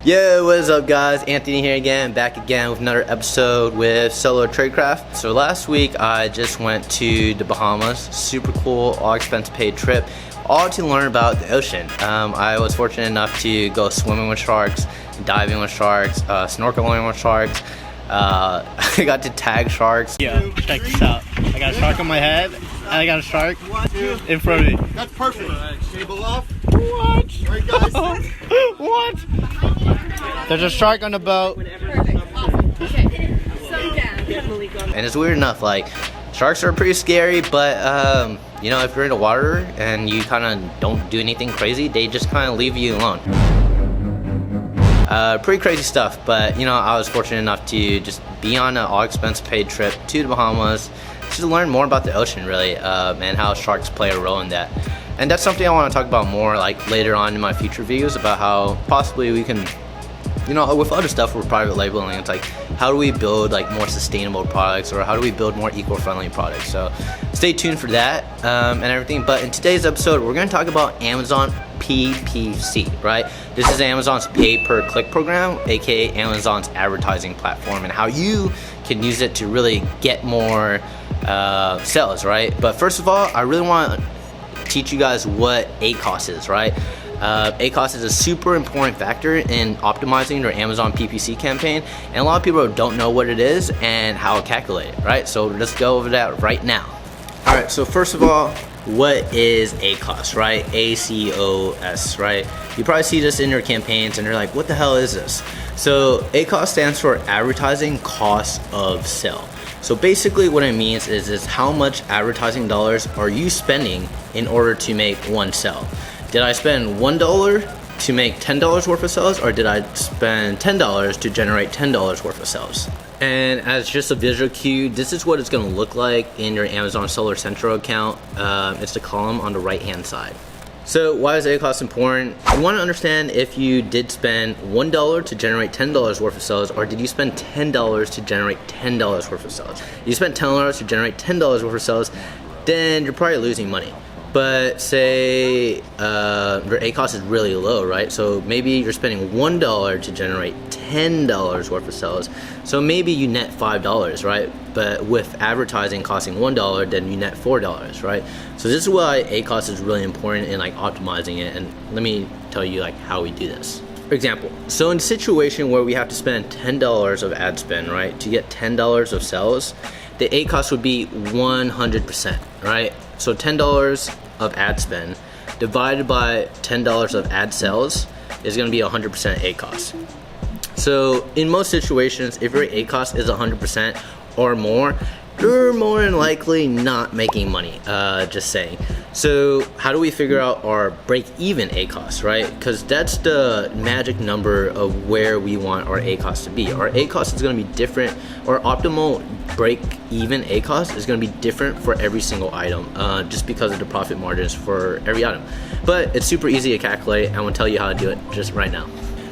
Yo, what is up guys? Anthony here again, back again with another episode with Solo Tradecraft. So last week I just went to the Bahamas. Super cool, all expense paid trip, all to learn about the ocean. I was fortunate enough to go swimming with sharks, diving with sharks, snorkeling with sharks. I got to tag sharks. Yo, check this out. I got a shark on my head, and I got a shark in front of me. That's perfect. Cable off. What? Alright guys. What? There's a shark on the boat. And it's weird enough, like, sharks are pretty scary, but you know, if you're in the water and you kind of don't do anything crazy, they just kind of leave you alone. Pretty crazy stuff, but you know, I was fortunate enough to just be on an all expense paid trip to the Bahamas just to learn more about the ocean, really, and how sharks play a role in that. And that's something I want to talk about more, like, later on in my future videos, about how possibly we can, you know, with other stuff we're private labeling, it's like, how do we build like more sustainable products, or how do we build more eco-friendly products? So stay tuned for that and everything. But in today's episode, we're going to talk about Amazon PPC, right? This is Amazon's pay-per-click program, aka Amazon's advertising platform, and how you can use it to really get more sales, right? But first of all, I really want to teach you guys what ACoS is, right? ACoS is a super important factor in optimizing your Amazon PPC campaign, and a lot of people don't know what it is and how to calculate it, right? So let's go over that right now. All right, so first of all, what is ACoS, right? ACoS, right? You probably see this in your campaigns and you're like, what the hell is this? So ACoS stands for Advertising Cost of Sale. So basically what it means is how much advertising dollars are you spending in order to make one sale? Did I spend $1 to make $10 worth of sales, or did I spend $10 to generate $10 worth of sales? And as just a visual cue, this is what it's going to look like in your Amazon Seller Central account. It's the column on the right hand side. So why is ACoS important? You want to understand if you did spend $1 to generate $10 worth of sales, or did you spend $10 to generate $10 worth of sales? If you spent $10 to generate $10 worth of sales, then you're probably losing money. But say your ACoS is really low, right? So maybe you're spending $1 to generate $10 worth of sales. So maybe you net $5, right? But with advertising costing $1, then you net $4, right? So this is why ACoS is really important in like optimizing it. And let me tell you like how we do this. For example, so in a situation where we have to spend $10 of ad spend, right, to get $10 of sales, the ACoS would be 100%, right? So $10 of ad spend divided by $10 of ad sales is going to be 100% ACoS. So in most situations, if your ACoS is 100% or more, you're more than likely not making money, just saying. So how do we figure out our break-even ACoS, right? Because that's the magic number of where we want our ACoS to be. Our ACoS is going to be different, or optimal break-even ACoS is going to be different for every single item, just because of the profit margins for every item. But it's super easy to calculate, and I'm going to tell you how to do it just right now.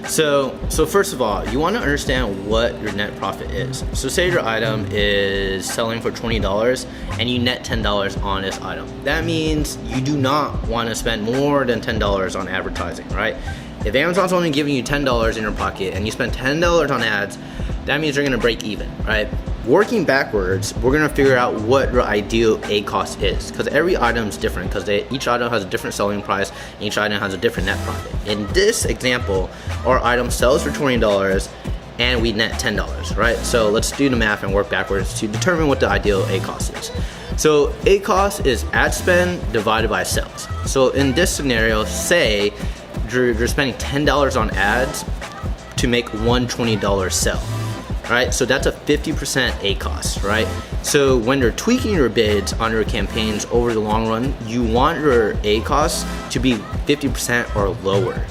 So first of all, you want to understand what your net profit is. So say your item is selling for $20 and you net $10 on this item. That means you do not want to spend more than $10 on advertising, right? If Amazon's only giving you $10 in your pocket and you spend $10 on ads, that means you're going to break even, right? Working backwards, we're going to figure out what your ideal ACoS is, because every item is different, because each item has a different selling price, each item has a different net profit. In this example, our item sells for $20 and we net $10, right? So let's do the math and work backwards to determine what the ideal ACoS is. So ACoS is ad spend divided by sales. So in this scenario, say you're spending $10 on ads to make one $20 sale. Right, so that's a 50% ACoS, right? So when you're tweaking your bids on your campaigns over the long run, you want your ACoS to be 50% or lower,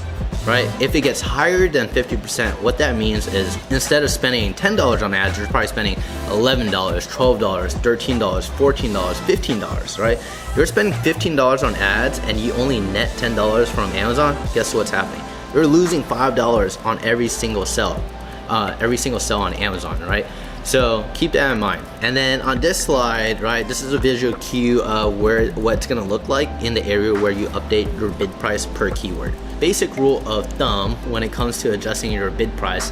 right? If it gets higher than 50%, what that means is instead of spending $10 on ads, you're probably spending $11, $12, $13, $14, $15, right? You're spending $15 on ads and you only net $10 from Amazon, guess what's happening? You're losing $5 on every single sale on Amazon, right? So keep that in mind. And then on this slide, right, this is a visual cue of what it's gonna look like in the area where you update your bid price per keyword. Basic rule of thumb when it comes to adjusting your bid price,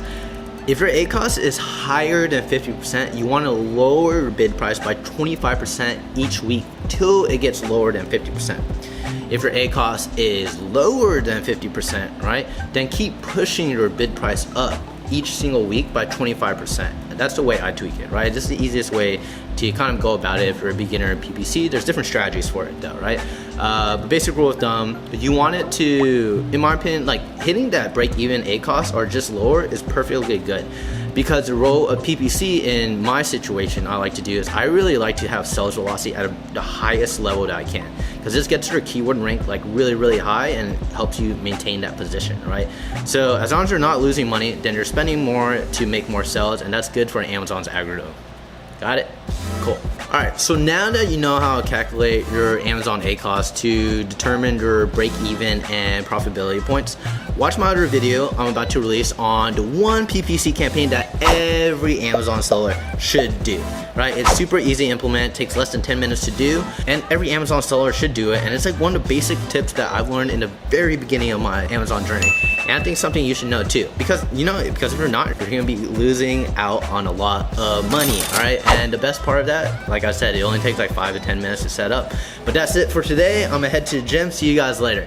if your ACoS is higher than 50%, you want to lower your bid price by 25% each week till it gets lower than 50%. If your ACoS is lower than 50%, right, then keep pushing your bid price up each single week by 25%. That's the way I tweak it, right? This is the easiest way to kind of go about it if you're a beginner in PPC. There's different strategies for it though, right? But basic rule of thumb, you want it to, in my opinion, like hitting that break even ACoS or just lower is perfectly good. Because the role of PPC in my situation I like to do is I really like to have sales velocity at the highest level that I can. Because this gets your keyword rank like really high and helps you maintain that position, right? So as long as you're not losing money, then you're spending more to make more sales, and that's good for Amazon's algorithm. Got it? Cool. All right, so now that you know how to calculate your Amazon ACoS to determine your break-even and profitability points, watch my other video I'm about to release on the one PPC campaign that every Amazon seller should do, right? It's super easy to implement, takes less than 10 minutes to do, and every Amazon seller should do it, and it's like one of the basic tips that I've learned in the very beginning of my Amazon journey. And I think something you should know too, because if you're not, you're gonna be losing out on a lot of money, all right? And the best part of that, like I said, it only takes like 5 to 10 minutes to set up. But that's it for today. I'm gonna head to the gym. See you guys later.